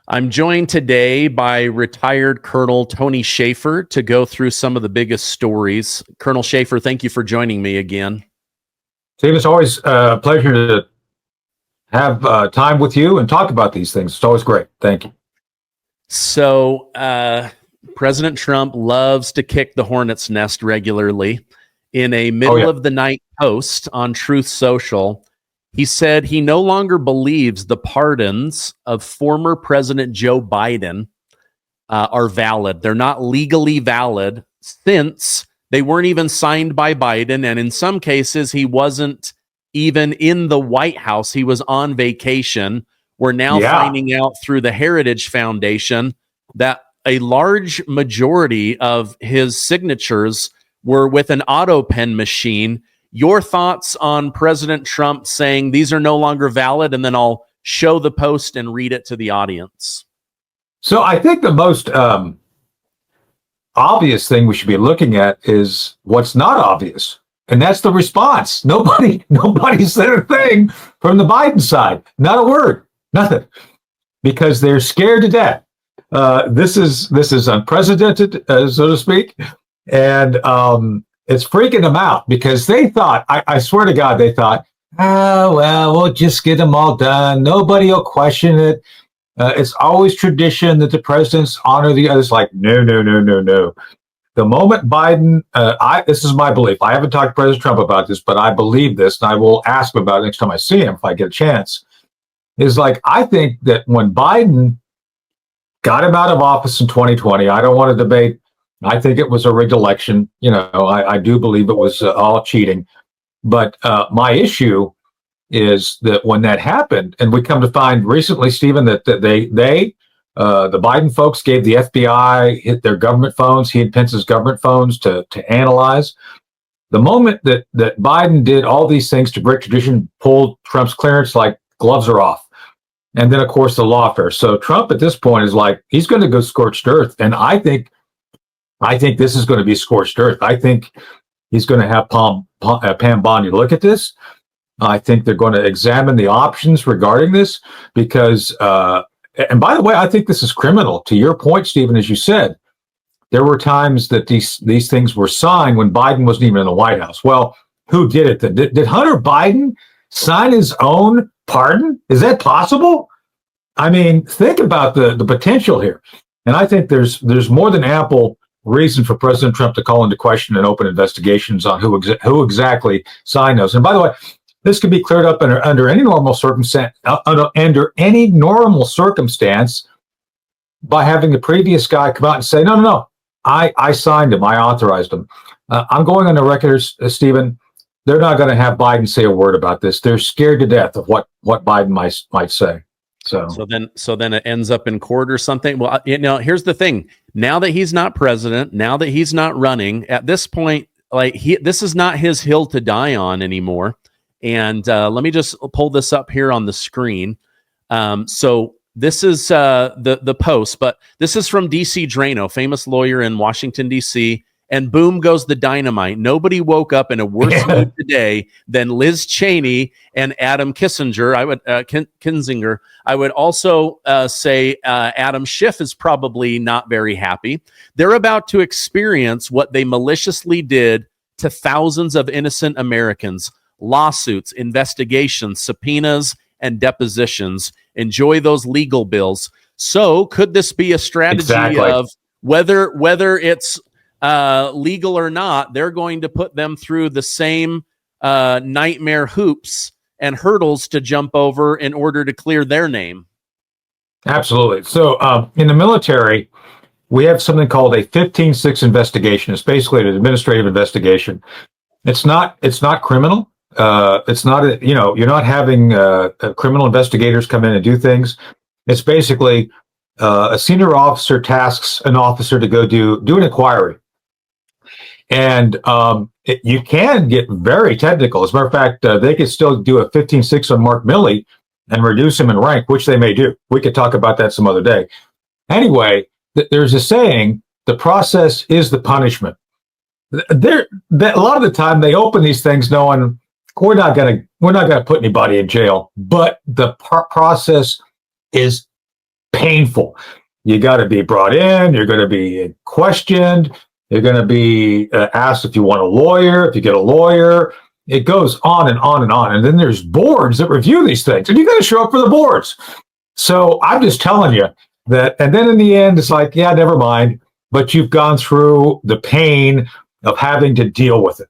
I'm joined today by retired Colonel Tony Shaffer to go through some of the biggest stories. Colonel Shaffer, thank you for joining me again. Steve, it's always a pleasure to have time with you and talk about these things. It's always great. Thank you. So, President Trump loves to kick the hornet's nest regularly. In a middle of the night post on Truth Social, he said he no longer believes the pardons of former President Joe Biden are valid. They're not legally valid since they weren't even signed by Biden. And in some cases, he wasn't even in the White House. He was on vacation. We're now finding out through the Heritage Foundation that a large majority of his signatures were with an autopen machine. Your thoughts on President Trump saying these are no longer valid, and then I'll show the post and read it to the audience. So I think the most obvious thing we should be looking at is what's not obvious, and that's the response. Nobody said a thing from the Biden side. Not a word, nothing, because they're scared to death. This is unprecedented, so to speak, and it's freaking them out because they thought, I swear to God, they thought, oh, well, we'll just get them all done. Nobody will question it. It's always tradition that the presidents honor the others. Like, no. The moment Biden, this is my belief. I haven't talked to President Trump about this, but I believe this, and I will ask him about it next time I see him if I get a chance. Is like, I think that when Biden got him out of office in 2020, I don't want to debate. I think it was a rigged election. I do believe it was all cheating. But my issue is that when that happened, and we come to find recently, Stephen, that the Biden folks gave the FBI their government phones, he and Pence's government phones to analyze. The moment that Biden did all these things to break tradition, pulled Trump's clearance, like gloves are off. And then, of course, the lawfare. So Trump at this point is like, he's going to go scorched earth. And I think this is going to be scorched earth. I think he's going to have Pam Bondi look at this. I think they're going to examine the options regarding this because, and by the way, I think this is criminal. To your point, Stephen, as you said, there were times that these things were signed when Biden wasn't even in the White House. Well, who did it then? Did Hunter Biden sign his own pardon? Is that possible? I mean, think about the potential here. And I think there's more than ample reason for President Trump to call into question and open investigations on who exactly signed those. And by the way, this can be cleared up under any normal circumstance, by having the previous guy come out and say, no, I signed him, I authorized him. I'm going on the record, Stephen. They're not going to have Biden say a word about this. They're scared to death of what Biden might say. So then it ends up in court or something. Well, here's the thing. Now that he's not president, now that he's not running, at this point, this is not his hill to die on anymore. And let me just pull this up here on the screen. So this is the post, but this is from DC Drano, famous lawyer in Washington, D.C., and boom goes the dynamite. Nobody woke up in a worse mood today than Liz Cheney and Adam Kinzinger. Kinzinger. I would also say Adam Schiff is probably not very happy. They're about to experience what they maliciously did to thousands of innocent Americans. Lawsuits, investigations, subpoenas, and depositions. Enjoy those legal bills. So could this be a strategy of whether it's legal or not, they're going to put them through the same nightmare hoops and hurdles to jump over in order to clear their name? Absolutely. So in the military, we have something called a 15-6 investigation. It's basically an administrative investigation. It's not criminal. It's not, you're not having criminal investigators come in and do things. It's basically a senior officer tasks an officer to go do an inquiry. And you can get very technical. As a matter of fact, they could still do a 15-6 on Mark Milley and reduce him in rank, which they may do. We could talk about that some other day. Anyway, there's a saying, the process is the punishment. A lot of the time they open these things knowing we're not going to put anybody in jail, but the process is painful. You got to be brought in. You're going to be questioned. You're going to be asked if you want a lawyer, if you get a lawyer. It goes on and on and on. And then there's boards that review these things, and you got to show up for the boards. So I'm just telling you that. And then in the end, it's like, yeah, never mind. But you've gone through the pain of having to deal with it.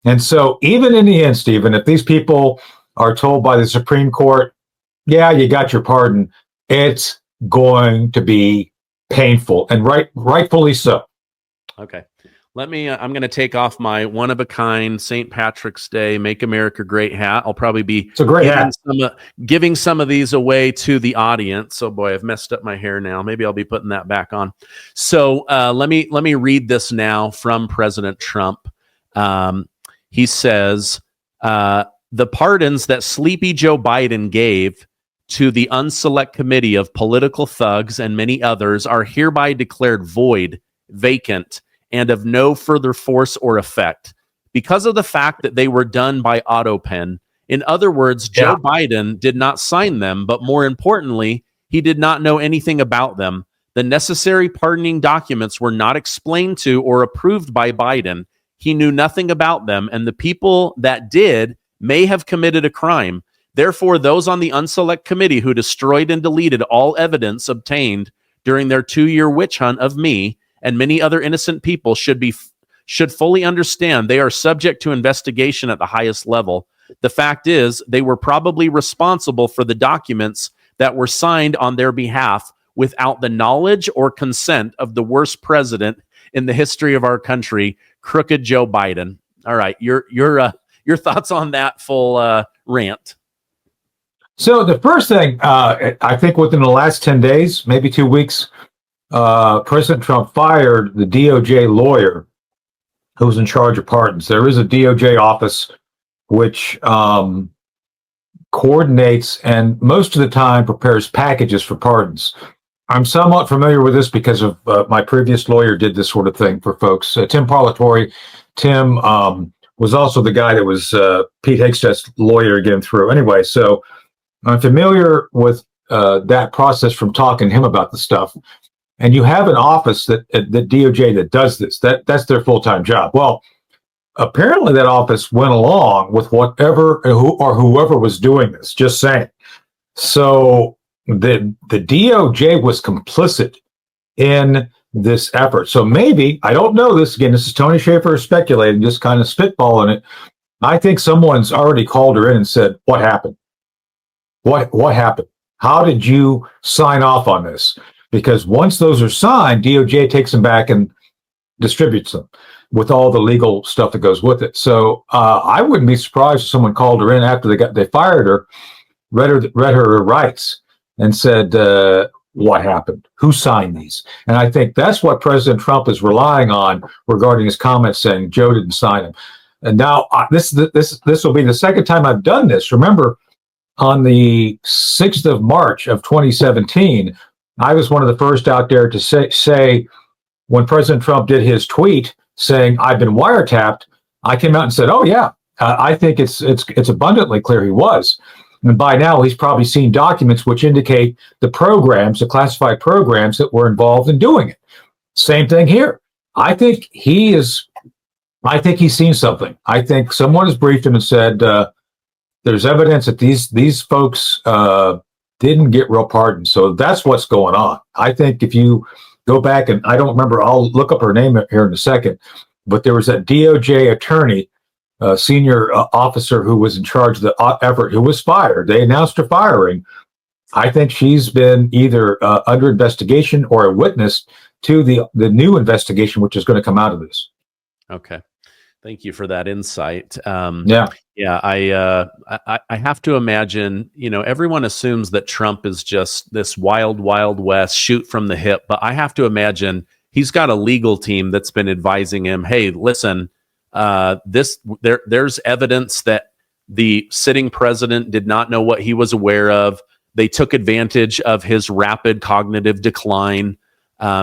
And so even in the end, Stephen, if these people are told by the Supreme Court, yeah, you got your pardon, it's going to be painful, and rightfully so. Okay. I'm going to take off my one-of-a-kind St. Patrick's Day Make America Great hat. I'll probably be it's a great hat. Giving some of these away to the audience. Oh boy, I've messed up my hair now. Maybe I'll be putting that back on. So let me read this now from President Trump. He says, the pardons that Sleepy Joe Biden gave to the unselect committee of political thugs and many others are hereby declared void, vacant, and of no further force or effect because of the fact that they were done by autopen. In other words, Joe Biden did not sign them, but more importantly, he did not know anything about them. The necessary pardoning documents were not explained to or approved by Biden. He knew nothing about them, and the people that did may have committed a crime. Therefore, those on the unselect committee who destroyed and deleted all evidence obtained during their 2-year witch hunt of me and many other innocent people should fully understand they are subject to investigation at the highest level. The fact is, they were probably responsible for the documents that were signed on their behalf without the knowledge or consent of the worst president in the history of our country, crooked Joe Biden. All right, your thoughts on that full rant? So the first thing, I think within the last 10 days, maybe 2 weeks, President Trump fired the DOJ lawyer who's in charge of pardons. There is a DOJ office which coordinates and most of the time prepares packages for pardons. I'm somewhat familiar with this because of my previous lawyer did this sort of thing for folks. Tim Parlatore. Tim was also the guy that was Pete Hegseth's lawyer getting through. Anyway, so I'm familiar with that process from talking to him about the stuff. And you have an office that DOJ that does this. That's their full-time job. Well, apparently that office went along with whoever was doing this. Just saying. So the DOJ was complicit in this effort. So maybe, I don't know this, again, this is Tony Shaffer speculating, just kind of spitballing it. I think someone's already called her in and said, what happened? What happened? How did you sign off on this? Because once those are signed, DOJ takes them back and distributes them with all the legal stuff that goes with it. So I wouldn't be surprised if someone called her in after they fired her, read her rights, and said, what happened? Who signed these? And I think that's what President Trump is relying on regarding his comments saying Joe didn't sign them. And now this will be the second time I've done this. Remember, on the 6th of March of 2017, I was one of the first out there to say when President Trump did his tweet saying, I've been wiretapped, I came out and said, oh, yeah, I think it's abundantly clear he was. And by now, he's probably seen documents which indicate the classified programs that were involved in doing it. Same thing here. I think he's seen something. I think someone has briefed him and said, there's evidence that these folks didn't get real pardons. So that's what's going on. I think if you go back, and I don't remember, I'll look up her name here in a second, but there was a DOJ attorney, senior officer who was in charge of the effort, who was fired. They announced her firing. I think she's been either under investigation or a witness to the new investigation, which is going to come out of this. Okay. Thank you for that insight. Yeah, I have to imagine, everyone assumes that Trump is just this wild, wild west, shoot from the hip. But I have to imagine he's got a legal team that's been advising him, hey, listen, there's evidence that the sitting president did not know what he was aware of. They took advantage of his rapid cognitive decline.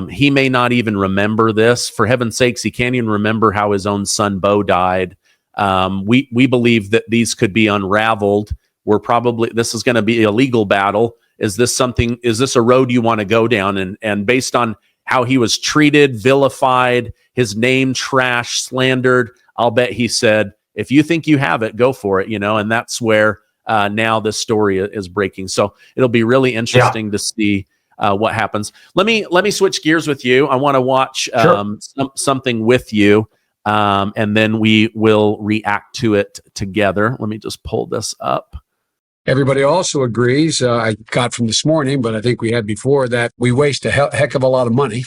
He may not even remember this. For heaven's sakes, he can't even remember how his own son Beau died. We believe that these could be unraveled. This is going to be a legal battle, Is this a road you want to go down? And based on how he was treated, vilified, his name trashed, slandered, I'll bet he said, if you think you have it, go for it, and that's where now this story is breaking. So it'll be really interesting to see what happens. Let me switch gears with you. I want to watch something with you, and then we will react to it together. Let me just pull this up. Everybody also agrees, I got from this morning, but I think we had before, that we waste a heck of a lot of money,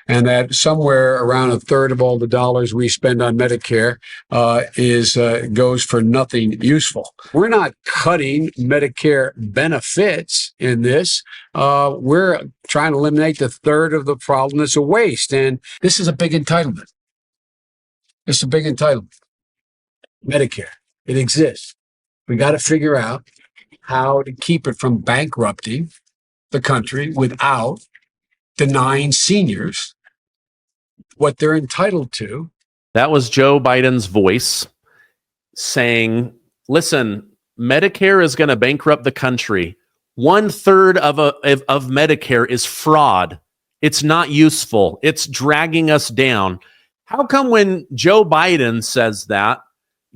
and that somewhere around a third of all the dollars we spend on Medicare goes for nothing useful. We're not cutting Medicare benefits in this. We're trying to eliminate the third of the problem that's a waste, and this is a big entitlement. It's a big entitlement. Medicare, it exists. We got to figure out how to keep it from bankrupting the country without denying seniors what they're entitled to. That was Joe Biden's voice saying, listen, Medicare is going to bankrupt the country. 1/3 of Medicare is fraud. It's not useful. It's dragging us down. How come when Joe Biden says that,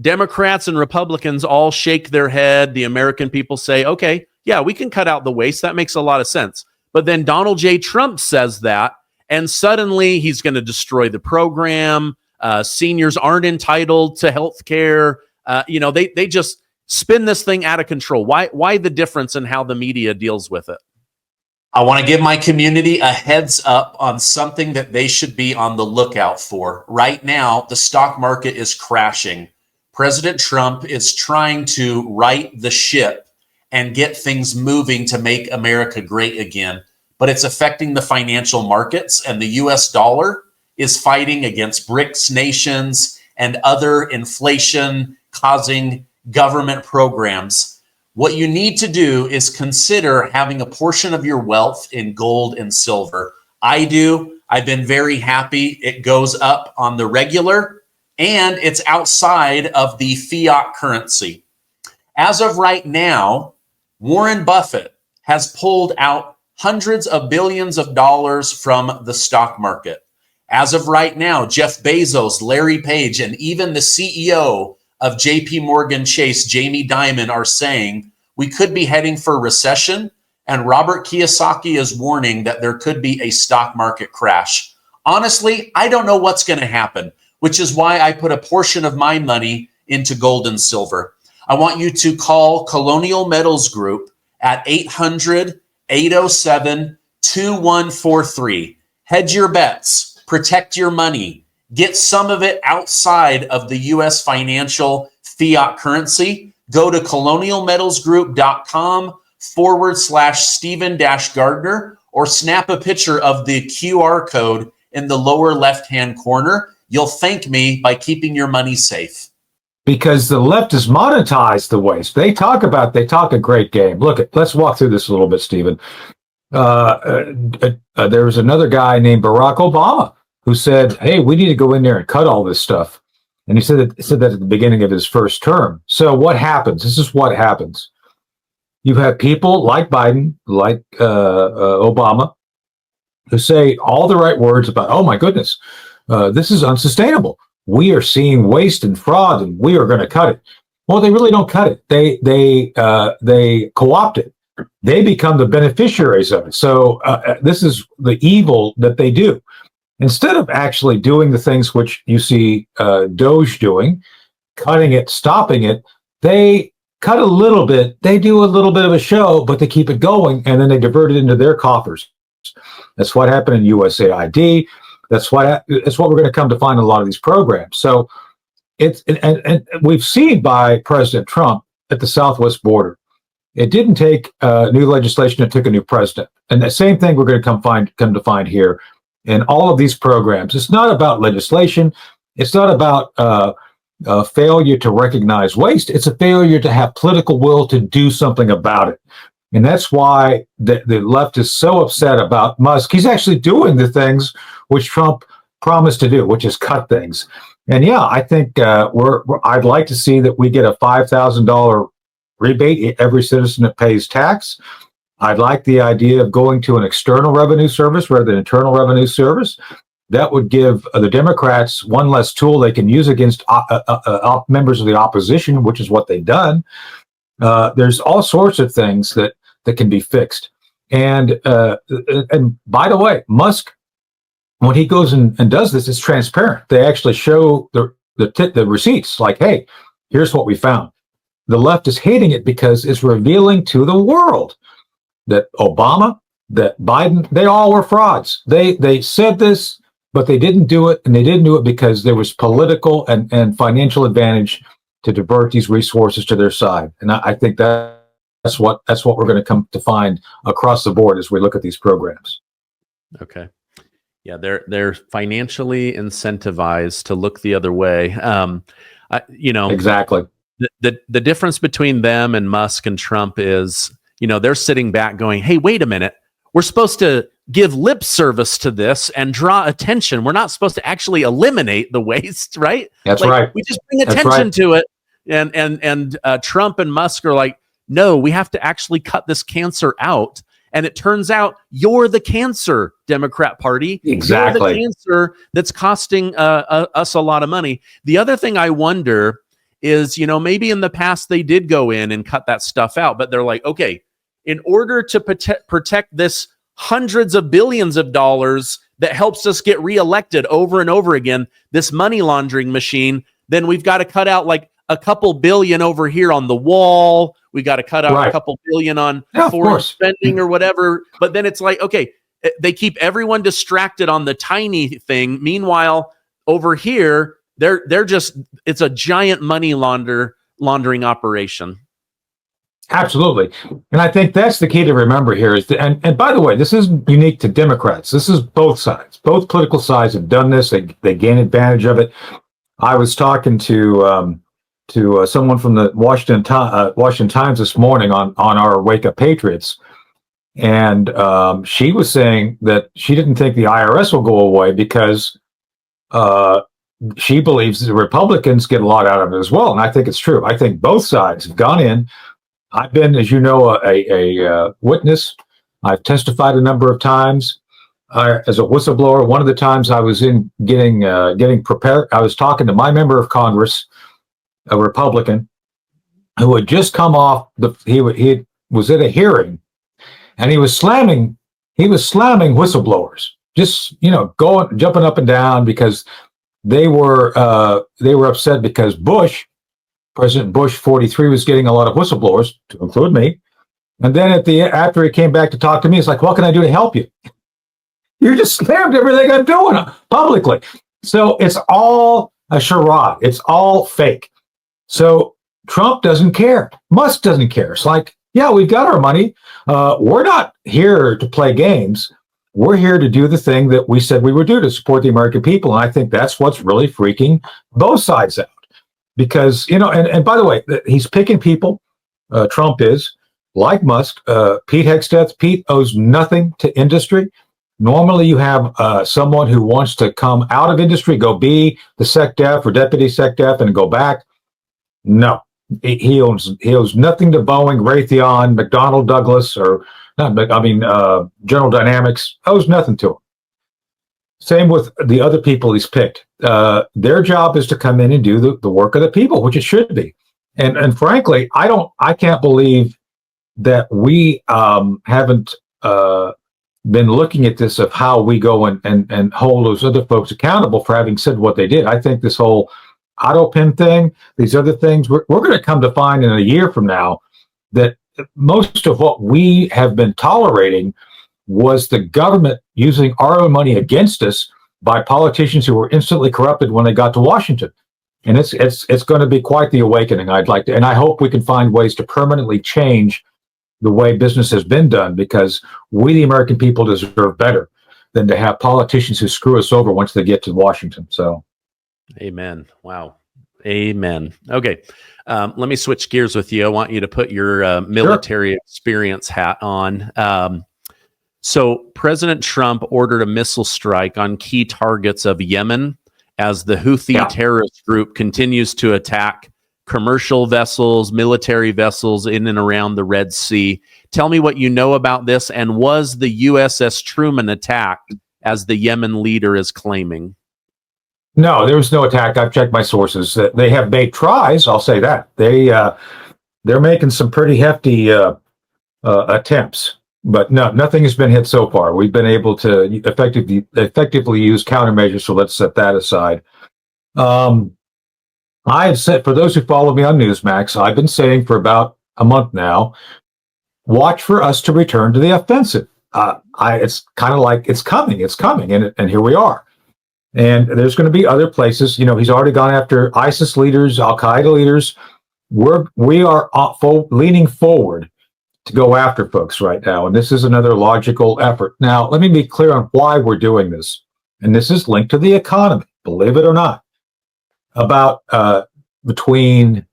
Democrats and Republicans all shake their head? The American people say, okay, yeah, we can cut out the waste. That makes a lot of sense. But then Donald J. Trump says that, and suddenly he's going to destroy the program. Seniors aren't entitled to health care. They just spin this thing out of control. Why the difference in how the media deals with it? I want to give my community a heads up on something that they should be on the lookout for. Right now, the stock market is crashing. President Trump is trying to right the ship and get things moving to make America great again. But it's affecting the financial markets, and the US dollar is fighting against BRICS nations and other inflation-causing government programs. What you need to do is consider having a portion of your wealth in gold and silver. I do. I've been very happy. It goes up on the regular, and it's outside of the fiat currency. As of right now, Warren Buffett has pulled out hundreds of billions of dollars from the stock market. As of right now, Jeff Bezos, Larry Page, and even the CEO of JP Morgan Chase, Jamie Dimon, are saying we could be heading for a recession, and Robert Kiyosaki is warning that there could be a stock market crash. Honestly, I don't know what's going to happen, which is why I put a portion of my money into gold and silver. I want you to call Colonial Metals Group at 800-807-2143. Hedge your bets, protect your money, get some of it outside of the U.S. financial fiat currency. Go to colonialmetalsgroup.com/Stephen-Gardner or snap a picture of the QR code in the lower left-hand corner. You'll thank me by keeping your money safe. Because the left has monetized the waste. They talk a great game. Let's walk through this a little bit, Stephen. There was another guy named Barack Obama who said, hey, we need to go in there and cut all this stuff. And he said that at the beginning of his first term. So what happens? This is what happens. You have people like Biden, like Obama, who say all the right words about, oh my goodness, this is unsustainable. We are seeing waste and fraud, and we are going to cut it. Well, they really don't cut it. They co-opt it. They become the beneficiaries of it. So this is the evil that they do. Instead of actually doing the things which you see Doge doing, cutting it, stopping it, they cut a little bit. They do a little bit of a show, but they keep it going, and then they divert it into their coffers. That's what happened in USAID. That's what we're going to come to find in a lot of these programs. So and we've seen by President Trump at the southwest border. It didn't take new legislation; it took a new president. And the same thing we're going to come to find here in all of these programs. It's not about legislation. It's not about failure to recognize waste. It's a failure to have political will to do something about it. And that's why the left is so upset about Musk. He's actually doing the things which Trump promised to do, which is cut things. And yeah, I think I'd like to see that we get a $5,000 rebate every citizen that pays tax. I'd like the idea of going to an external revenue service rather than internal revenue service. That would give the Democrats one less tool they can use against members of the opposition, which is what they've done. There's all sorts of things that can be fixed. And by the way, Musk, when he goes and does this, it's transparent. They actually show the receipts, like, hey, here's what we found. The left is hating it because it's revealing to the world that Obama, that Biden, they all were frauds. They said this, but they didn't do it, and they didn't do it because there was political and financial advantage to divert these resources to their side. And I think that's what we're going to come to find across the board as we look at these programs. Okay. Yeah, they're financially incentivized to look the other way. Exactly. The difference between them and Musk and Trump is, they're sitting back going, hey, wait a minute. We're supposed to give lip service to this and draw attention. We're not supposed to actually eliminate the waste, right? That's right. We just bring attention to it. And Trump and Musk are like, no, we have to actually cut this cancer out. And it turns out you're the cancer, Democrat Party. Exactly. You're the cancer that's costing us a lot of money. The other thing I wonder is, maybe in the past they did go in and cut that stuff out, but they're like, okay, in order to protect this hundreds of billions of dollars that helps us get reelected over and over again, this money laundering machine, then we've got to cut out like a couple billion over here on the wall. We got to cut out a couple billion on foreign spending or whatever. But then it's like, okay, they keep everyone distracted on the tiny thing. Meanwhile, over here, they're just, it's a giant money laundering operation. Absolutely. And I think that's the key to remember here is and by the way, this isn't unique to Democrats. This is both sides. Both political sides have done this. They gain advantage of it. I was talking to someone from the Washington Times this morning on our Wake Up Patriots. And she was saying that she didn't think the IRS will go away because she believes the Republicans get a lot out of it as well. And I think it's true. I think both sides have gone in. I've been, as you know, a witness. I've testified a number of times as a whistleblower. One of the times I was in getting prepared, I was talking to my member of Congress, a Republican, who had just come off he was at a hearing, and he was slamming whistleblowers, just jumping up and down because they were upset because President Bush 43 was getting a lot of whistleblowers, to include me. And then after he came back to talk to me, it's like, what can I do to help you? You just slammed everything I'm doing publicly. So it's all a charade. It's all fake. So Trump doesn't care. Musk doesn't care. It's like, yeah, we've got our money. We're not here to play games. We're here to do the thing that we said we would do to support the American people. And I think that's what's really freaking both sides out. Because, and by the way, he's picking people, Trump is, like Musk, Pete Hegseth. Pete owes nothing to industry. Normally you have someone who wants to come out of industry, go be the SecDef or deputy SecDef and go back. No, he owes nothing to Boeing, Raytheon, McDonnell Douglas, General Dynamics, owes nothing to him. Same with the other people he's picked. Their job is to come in and do the work of the people, which it should be. And frankly, I can't believe that we haven't been looking at this of how we go and hold those other folks accountable for having said what they did. I think this whole autopen thing, these other things, we're going to come to find in a year from now that most of what we have been tolerating was the government using our own money against us by politicians who were instantly corrupted when they got to Washington. And it's going to be quite the awakening. And I hope we can find ways to permanently change the way business has been done, because we, the American people, deserve better than to have politicians who screw us over once they get to Washington. So, amen. Wow. Amen. Okay. Let me switch gears with you. I want you to put your military experience hat on. So President Trump ordered a missile strike on key targets of Yemen as the Houthi terrorist group continues to attack commercial vessels, military vessels in and around the Red Sea. Tell me what you know about this, and was the USS Truman attacked as the Yemen leader is claiming? No, there was no attack. I've checked my sources. They have made tries. I'll say that they're making some pretty hefty attempts, but no, nothing has been hit so far. We've been able to effectively use countermeasures. So let's set that aside. I have said, for those who follow me on Newsmax, I've been saying for about a month now, watch for us to return to the offensive. It's kind of like it's coming, and here we are. And there's going to be other places. You know, he's already gone after ISIS leaders, Al Qaeda leaders. We are leaning forward to go after folks right now, and this is another logical effort. Now, let me be clear on why we're doing this, and this is linked to the economy, believe it or not. About between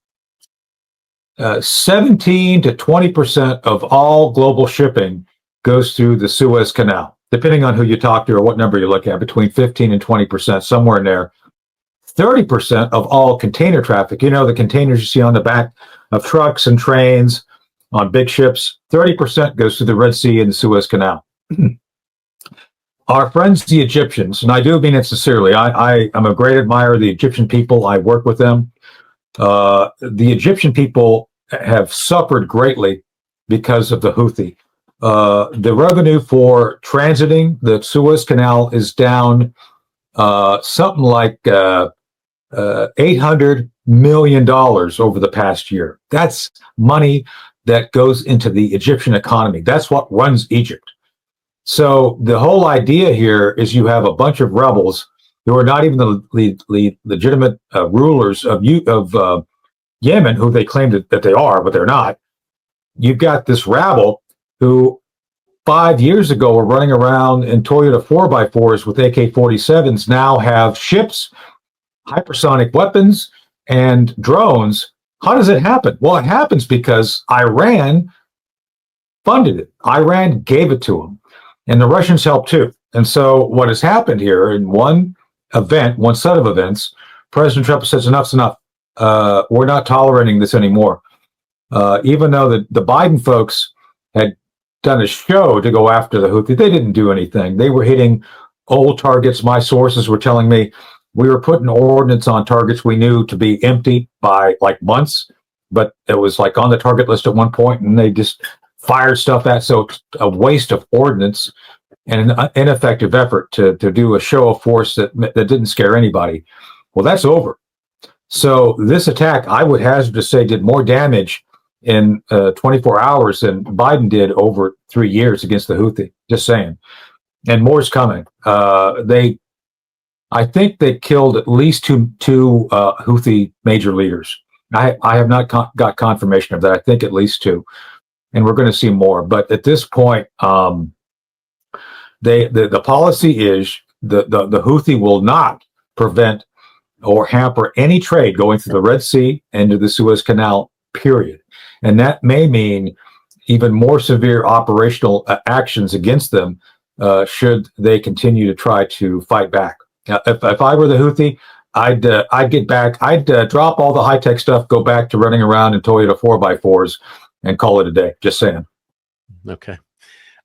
17 to 20% of all global shipping goes through the Suez Canal, depending on who you talk to or what number you look at, between 15 and 20%, somewhere in there. 30% of all container traffic, you know, the containers you see on the back of trucks and trains on big ships, 30% goes through the Red Sea and the Suez Canal. Our friends, the Egyptians, and I do mean it sincerely, I'm a great admirer of the Egyptian people. I work with them. The Egyptian people have suffered greatly because of the Houthi. The revenue for transiting the Suez Canal is down something like $800 million over the past year. That's money that goes into the Egyptian economy. That's what runs Egypt. So the whole idea here is you have a bunch of rebels who are not even the legitimate rulers of Yemen, who they claim that they are, but they're not. You've got this rabble who 5 years ago were running around in Toyota 4x4s with AK-47s, now have ships, hypersonic weapons, and drones. How does it happen? Well, it happens because Iran funded it. Iran gave it to them. And the Russians helped too. And so what has happened here in one set of events, President Trump says enough's enough. We're not tolerating this anymore. Even though the Biden folks had done a show to go after the Houthi, they didn't do anything. They were hitting old targets. My sources were telling me we were putting ordnance on targets we knew to be empty by like months, but it was like on the target list at one point, and they just fired stuff at. So a waste of ordnance and an ineffective effort to do a show of force that didn't scare anybody. Well, that's over. So this attack, I would hazard to say, did more damage in 24 hours than Biden did over 3 years against the Houthi. Just saying. And more is coming. I think they killed at least two Houthi major leaders. I have not got confirmation of that. I think at least two. And we're going to see more. But at this point, the policy is the Houthi will not prevent or hamper any trade going through the Red Sea and to the Suez Canal, period. And that may mean even more severe operational actions against them should they continue to try to fight back. If I were the Houthi, I'd get back. I'd drop all the high-tech stuff, go back to running around in Toyota 4x4s, and call it a day. Just saying. Okay.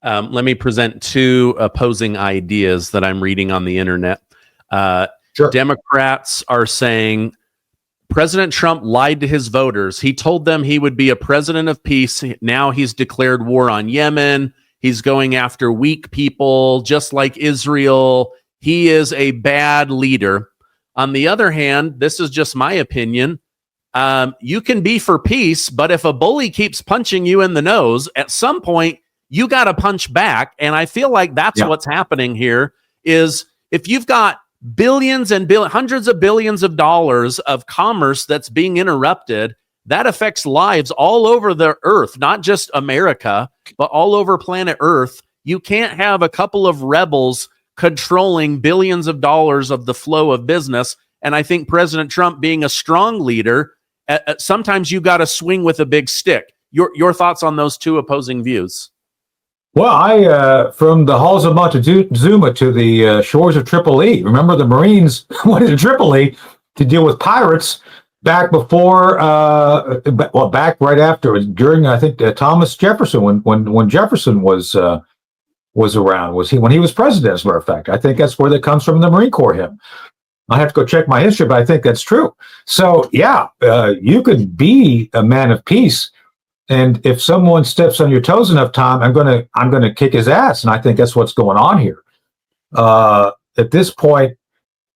Let me present two opposing ideas that I'm reading on the internet. Sure. Democrats are saying President Trump lied to his voters. He told them he would be a president of peace. Now he's declared war on Yemen. He's going after weak people, just like Israel. He is a bad leader. On the other hand, this is just my opinion. You can be for peace, but if a bully keeps punching you in the nose, at some point you got to punch back. And I feel like that's what's happening here is if you've got billions and hundreds of billions of dollars of commerce that's being interrupted, that affects lives all over the earth, not just America, but all over planet Earth. You can't have a couple of rebels controlling billions of dollars of the flow of business. And I think President Trump, being a strong leader, sometimes you got to swing with a big stick. Your thoughts on those two opposing views? Well, from the halls of Montezuma to the shores of Tripoli, remember the Marines went to Tripoli to deal with pirates back before, back right after, during, I think, Thomas Jefferson, when Jefferson was around, when he was president, as a matter of fact. I think that's where that comes from, the Marine Corps hymn. I have to go check my history, but I think that's true. So yeah, you could be a man of peace, and if someone steps on your toes enough time, I'm gonna kick his ass, and I think that's what's going on here at this point.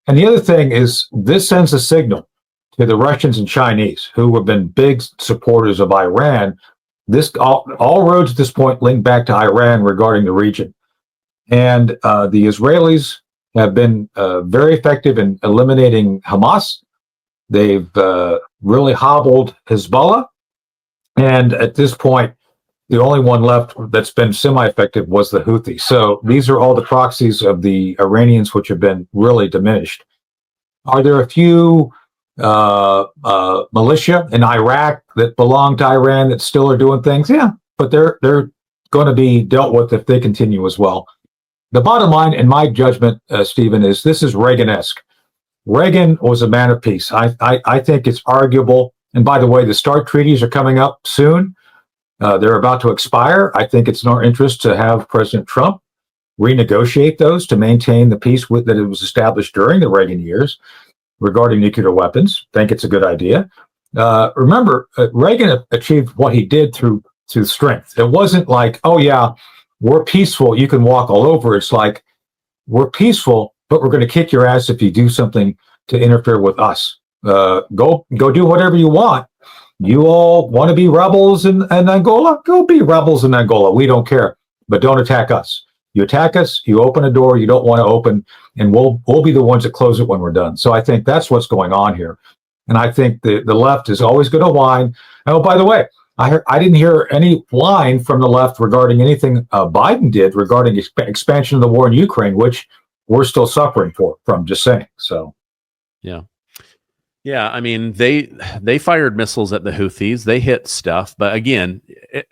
And the other thing is, this sends a signal to the Russians and Chinese, who have been big supporters of Iran. This all roads at this point link back to Iran regarding the region, and the Israelis have been very effective in eliminating Hamas. They've really hobbled Hezbollah. And at this point, the only one left that's been semi-effective was the Houthis. So these are all the proxies of the Iranians, which have been really diminished. Are there a few militia in Iraq that belong to Iran that still are doing things? Yeah, but they're going to be dealt with if they continue as well. The bottom line, in my judgment, Stephen, is this is Reagan-esque. Reagan was a man of peace. I think it's arguable. And by the way, the START treaties are coming up soon. They're about to expire. I think it's in our interest to have President Trump renegotiate those to maintain the peace that it was established during the Reagan years regarding nuclear weapons. I think it's a good idea. Remember, Reagan achieved what he did through strength. It wasn't like, oh yeah, we're peaceful, you can walk all over. It's like, we're peaceful, but we're going to kick your ass if you do something to interfere with us. Go do whatever you want. You all want to be rebels in Angola? Go be rebels in Angola. We don't care, but don't attack us. You attack us, you open a door you don't want to open, and we'll be the ones that close it when we're done. So I think that's what's going on here. And I think the left is always going to whine. Oh, by the way, I didn't hear any line from the left regarding anything Biden did regarding expansion of the war in Ukraine, which we're still suffering from, just saying. So, yeah. I mean, they fired missiles at the Houthis. They hit stuff, but again,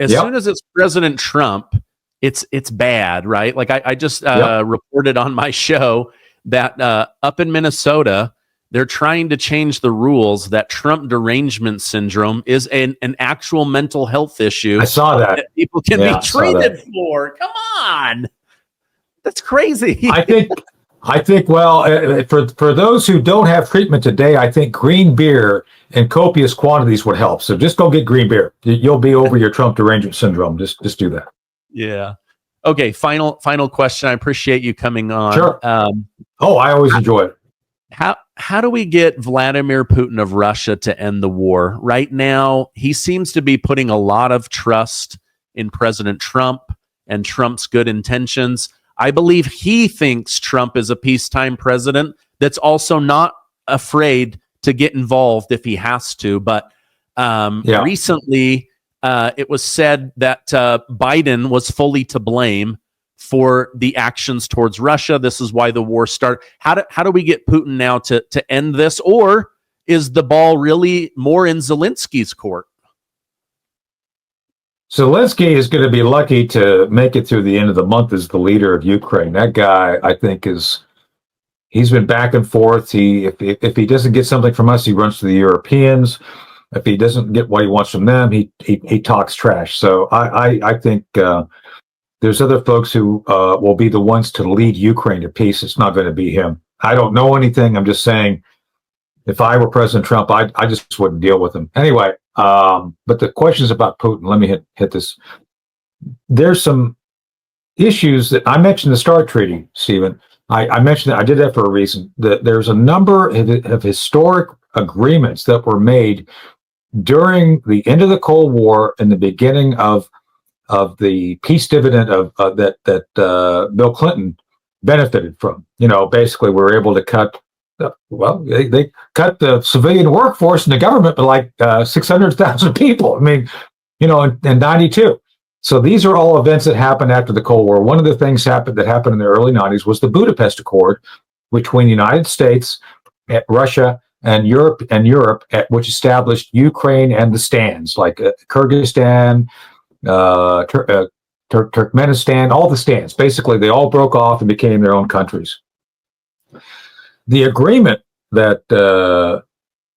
as soon as it's President Trump, it's bad, right? Like I just reported on my show that up in Minnesota, they're trying to change the rules that Trump derangement syndrome is an actual mental health issue. I saw that people can be treated for. Come on, that's crazy. I think. Well, for those who don't have treatment today, I think green beer in copious quantities would help. So just go get green beer. You'll be over your Trump derangement syndrome. Just do that. Yeah. Okay. Final question. I appreciate you coming on. Sure. I always enjoy it. How do we get Vladimir Putin of Russia to end the war? Right now, he seems to be putting a lot of trust in President Trump and Trump's good intentions. I believe he thinks Trump is a peacetime president that's also not afraid to get involved if he has to. But recently, it was said that Biden was fully to blame for the actions towards Russia. This is why the war started. How do we get Putin now to end this? Or is the ball really more in Zelensky's court? Zelensky is going to be lucky to make it through the end of the month as the leader of Ukraine. That guy, I think, he's been back and forth. If he doesn't get something from us, he runs to the Europeans. If he doesn't get what he wants from them, he talks trash. So I think there's other folks who will be the ones to lead Ukraine to peace. It's not going to be him. I don't know anything. I'm just saying, if I were President Trump, I just wouldn't deal with him. Anyway, but the questions about Putin, let me hit this. There's some issues that I mentioned the START treaty, Stephen. I mentioned that I did that for a reason. There's a number of historic agreements that were made during the end of the Cold War and the beginning of the peace dividend that Bill Clinton benefited from. Basically, we were able to cut. They cut the civilian workforce in the government by like 600,000 people. I mean, in 92. So these are all events that happened after the Cold War. One of the things that happened in the early 90s was the Budapest Accord between the United States, Russia, and Europe, which established Ukraine and the stands, like Kyrgyzstan, Turkmenistan, all the stands. Basically, they all broke off and became their own countries. The agreement that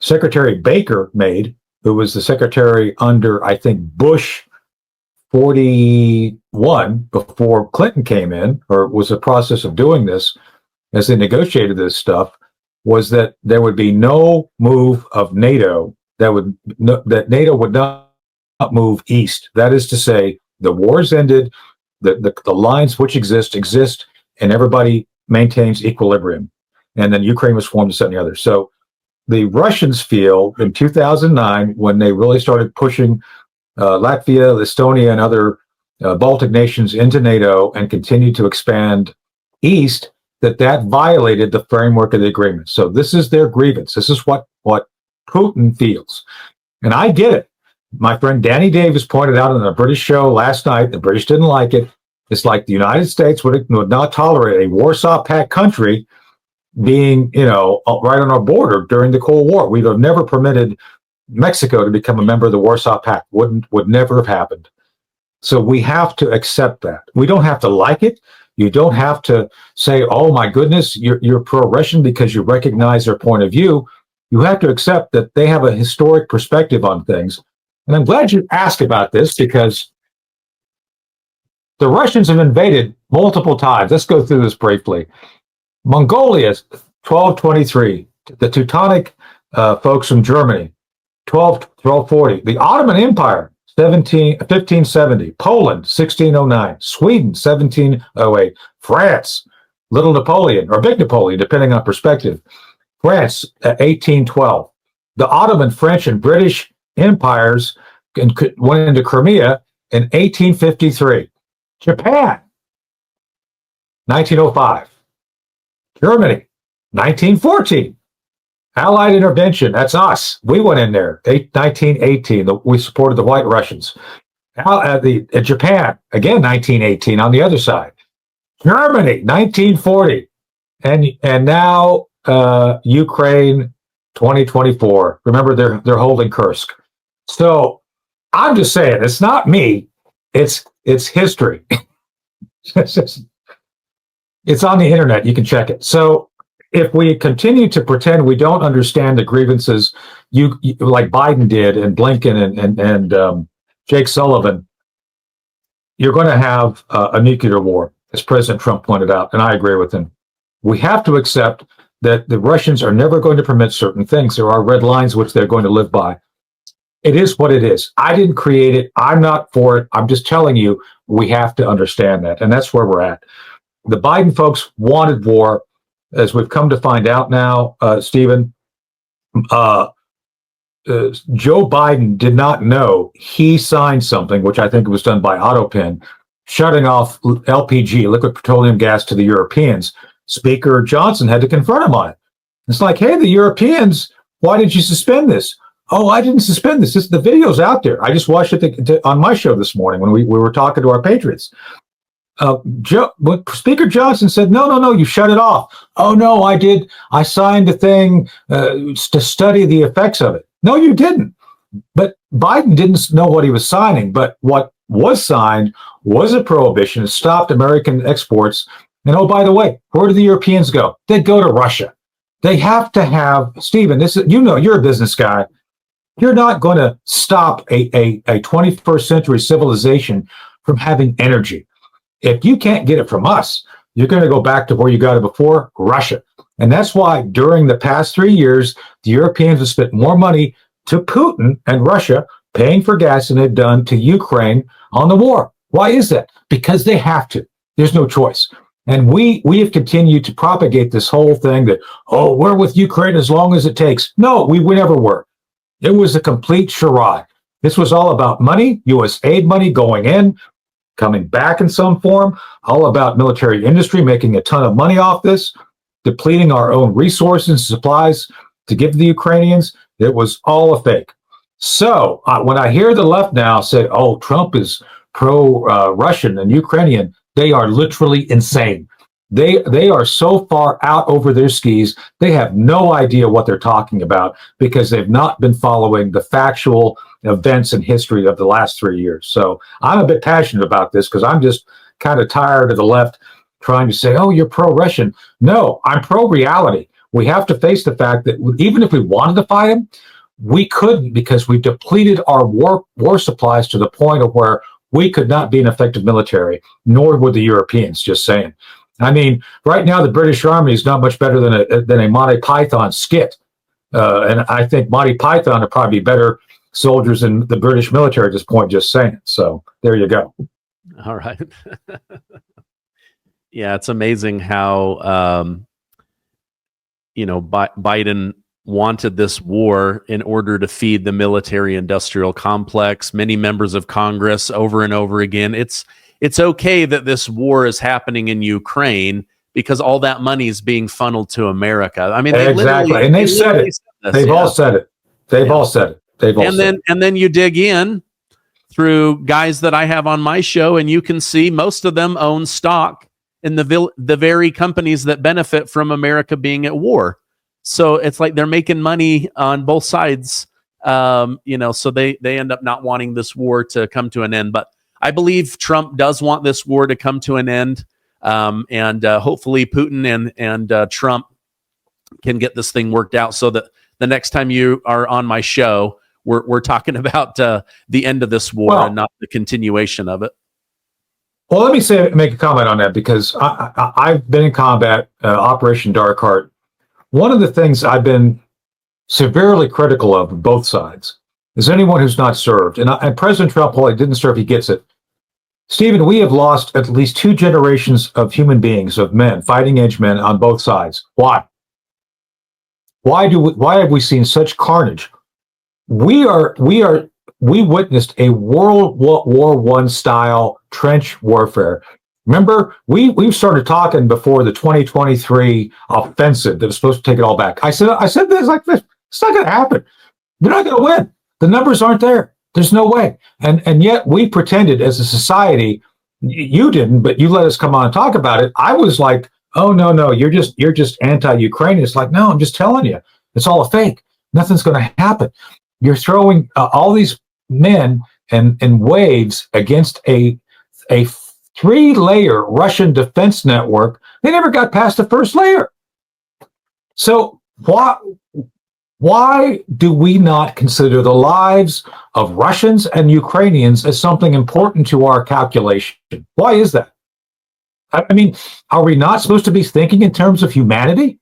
Secretary Baker made, who was the secretary under, I think, Bush 41, before Clinton came in, or was the process of doing this as they negotiated this stuff, was that there would be no move of NATO, that NATO would not move east. That is to say, the wars ended, the lines which exist, and everybody maintains equilibrium. And then Ukraine was formed, this and the other. So the Russians feel in 2009, when they really started pushing Latvia, Estonia, and other Baltic nations into NATO and continued to expand east, that violated the framework of the agreement. So this is their grievance. This is what Putin feels. And I get it. My friend Danny Davis pointed out on a British show last night, the British didn't like it. It's like the United States would not tolerate a Warsaw Pact country being, right on our border during the Cold War. We'd have never permitted Mexico to become a member of the Warsaw Pact. Would never have happened. So we have to accept that. We don't have to like it. You don't have to say, oh my goodness, you're pro-Russian because you recognize their point of view. You have to accept that they have a historic perspective on things. And I'm glad you asked about this, because the Russians have invaded multiple times. Let's go through this briefly. Mongolia, 1223. The Teutonic folks from Germany, 1240. The Ottoman Empire, 1570. Poland, 1609. Sweden, 1708. France, Little Napoleon, or Big Napoleon, depending on perspective. France, 1812. The Ottoman, French, and British empires went into Crimea in 1853. Japan, 1905. Germany, 1914. Allied intervention, that's us. We went in there, 1918. We supported the White Russians. Japan, again, 1918 on the other side. Germany, 1940. And now Ukraine, 2024. Remember, they're holding Kursk. So I'm just saying, it's not me. It's history. It's on the internet. You can check it. So if we continue to pretend we don't understand the grievances, you like Biden did, and Blinken and Jake Sullivan, you're going to have a nuclear war, as President Trump pointed out, and I agree with him. We have to accept that the Russians are never going to permit certain things. There are red lines which they're going to live by. It is what it is. I didn't create it. I'm not for it. I'm just telling you, we have to understand that, and that's where we're at. The Biden folks wanted war, as we've come to find out now, Stephen. Joe Biden did not know he signed something, which I think was done by autopen, shutting off LPG, liquid petroleum gas, to the Europeans. Speaker Johnson had to confront him on it. It's like, hey, the Europeans, why did you suspend this? Oh, I didn't suspend this. The video's out there. I just watched it on my show this morning when we were talking to our patriots. Speaker Johnson said, no, you shut it off. Oh, no, I did. I signed a thing to study the effects of it. No, you didn't. But Biden didn't know what he was signing. But what was signed was a prohibition. It stopped American exports. And oh, by the way, where do the Europeans go? They go to Russia. They have to have, Stephen, you're a business guy. You're not going to stop a 21st century civilization from having energy. If you can't get it from us, you're going to go back to where you got it before, Russia. And that's why during the past 3 years, the Europeans have spent more money to Putin and Russia paying for gas than they've done to Ukraine on the war. Why is that? Because they have to. There's no choice. And we have continued to propagate this whole thing that, oh, we're with Ukraine as long as it takes. No, we never were. It was a complete charade. This was all about money, U.S. aid money going in, coming back in some form, all about military industry making a ton of money off this, depleting our own resources and supplies to give to the Ukrainians. It was all a fake. So when I hear the left now say, oh, Trump is pro-Russian and Ukrainian, they are literally insane. They are so far out over their skis, they have no idea what they're talking about because they've not been following the factual events and history of the last 3 years. So I'm a bit passionate about this because I'm just kind of tired of the left trying to say, oh, you're pro-Russian. No, I'm pro-reality. we have to face the fact that even if we wanted to fight them, we couldn't, because we depleted our war supplies to the point of where we could not be an effective military, nor would the Europeans, just saying. I mean, right now, the British Army is not much better than a Monty Python skit. And I think Monty Python would probably be better soldiers than the British military at this point, just saying. So there you go. All right. Yeah, it's amazing how, Biden wanted this war in order to feed the military-industrial complex. Many members of Congress over and over again. It's okay that this war is happening in Ukraine because all that money is being funneled to America. I mean, exactly, and they've said it. They've all said it. They've all said it. They've all said it. And then you dig in through guys that I have on my show, and you can see most of them own stock in the very companies that benefit from America being at war. So it's like they're making money on both sides, so they end up not wanting this war to come to an end. But I believe Trump does want this war to come to an end, and hopefully Putin and Trump can get this thing worked out so that the next time you are on my show, we're talking about the end of this war and not the continuation of it. Well, let me make a comment on that, because I've been in combat, Operation Dark Heart. One of the things I've been severely critical of both sides is anyone who's not served. And President Trump, while he didn't serve, he gets it. Stephen, we have lost at least 2 generations of human beings, of men, fighting age men on both sides. Why? Why have we seen such carnage? We witnessed a World War I style trench warfare. Remember, we started talking before the 2023 offensive that was supposed to take it all back. I said this like this. It's not going to happen. They're not going to win. The numbers aren't there. There's no way. And yet we pretended as a society. You didn't, but you let us come on and talk about it. I was like, oh no, you're just anti-Ukrainian. It's like, no, I'm just telling you, it's all a fake. Nothing's going to happen. You're throwing all these men and waves against a 3-layer Russian defense network. They never got past the first layer. So why do we not consider the lives of Russians and Ukrainians as something important to our calculation? Why is that? I mean, are we not supposed to be thinking in terms of humanity?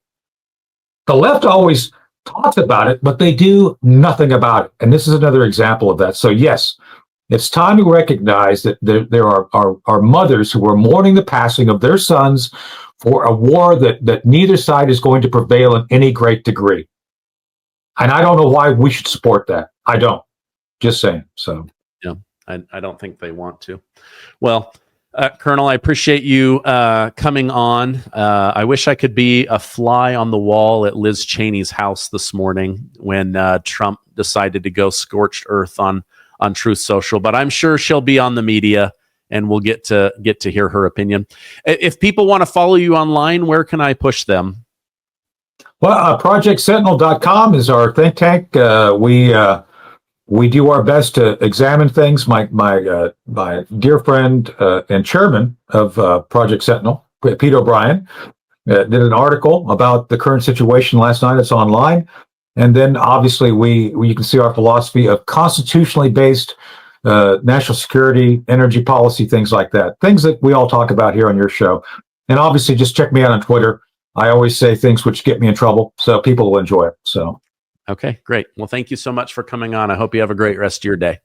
The left always talks about it, but they do nothing about it. And this is another example of that. So yes, it's time to recognize that there are mothers who are mourning the passing of their sons for a war that neither side is going to prevail in any great degree. And I don't know why we should support that. I don't. Just saying. So yeah, I don't think they want to. Well, Colonel, I appreciate you coming on. I wish I could be a fly on the wall at Liz Cheney's house this morning when Trump decided to go scorched earth on Truth Social, but I'm sure she'll be on the media and we'll get to hear her opinion. If people want to follow you online, where can I push them? Well, ProjectSentinel.com is our think tank. We do our best to examine things. My dear friend and chairman of Project Sentinel, Pete O'Brien, did an article about the current situation last night. It's online. And then obviously you can see our philosophy of constitutionally based national security, energy policy, things like that. Things that we all talk about here on your show. And obviously just check me out on Twitter. I always say things which get me in trouble, so people will enjoy it. So, okay, great. Well, thank you so much for coming on. I hope you have a great rest of your day.